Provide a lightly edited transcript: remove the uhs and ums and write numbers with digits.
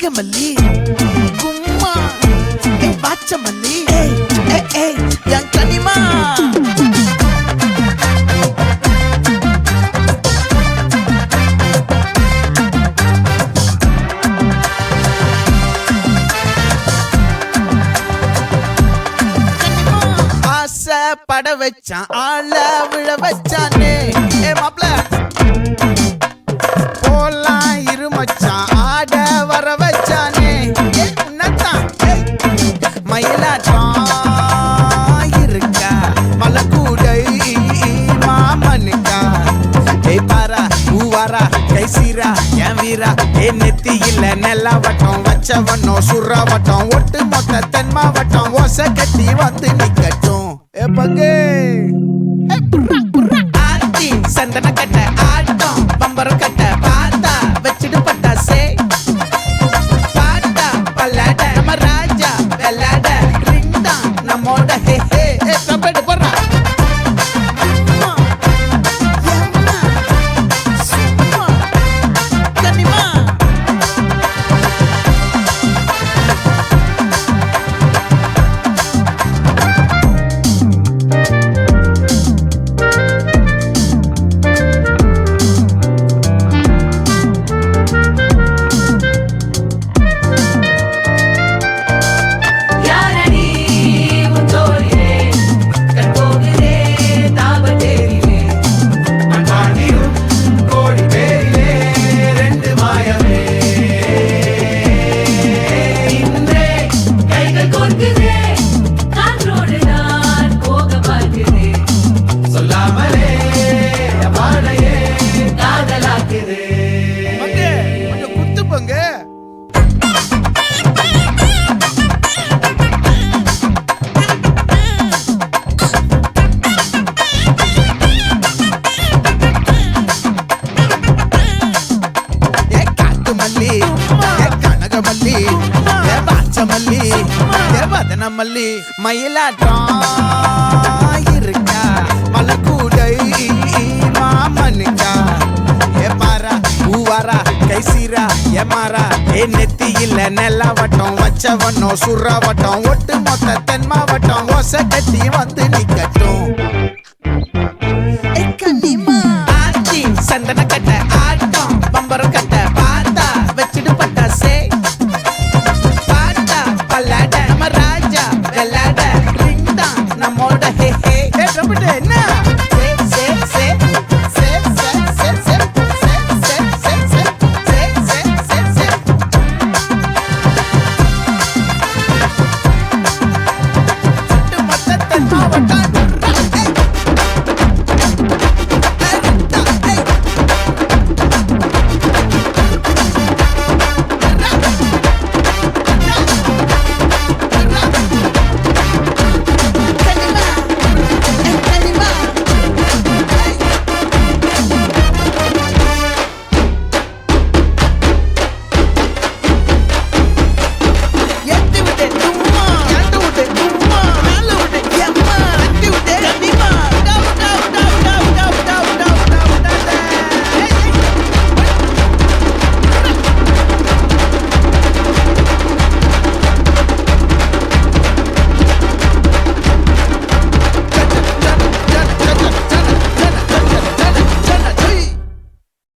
கனகமல்லி கும்மா வாச்சமல்லி என் கனிமா பட வச்சான் ஆள விழ வச்சானே மாப்ள போலாம் இருமச்சான் ஆட வர வச்சானே உன்னதான் மயிலாட்டம் இருக்கா மலக்கூடை மாமனுக்கா பாரா பூவாரா கைசீரா என் வீரா நெத்தி இல்ல நெல்லாவட்டம் வச்சவனோ சுறாவட்டம் ஒட்டு மொத்த தென் மாவட்டம் ஓசை கட்டி வந்து நிக்கட்டும் பங்கே ஆத்தி சந்தன கட்ட ஆட்டம் பம்பரம் கட்ட பாத்தா வச்சிடு பட்டாசே பாட்டா பல்லாட நம்ம ராஜா வெள்ளாட ரிங்டா நம்மோட ஹே ஹே கபடி போறா கனகமல்லி வாச்சமல்லி வதனமல்லி மயிலாட்டம் இருக்கா மலக்கூடை மாமனுக்கா பாரா பூவாரா கைசீரா மாறா நெத்தி இல்ல நெல்லாவட்டம் வச்சவனோ சுறாவட்டம் ஒட்டு மொத்த தென் மாவட்டம் ஓசை கட்டி வந்து நிக்க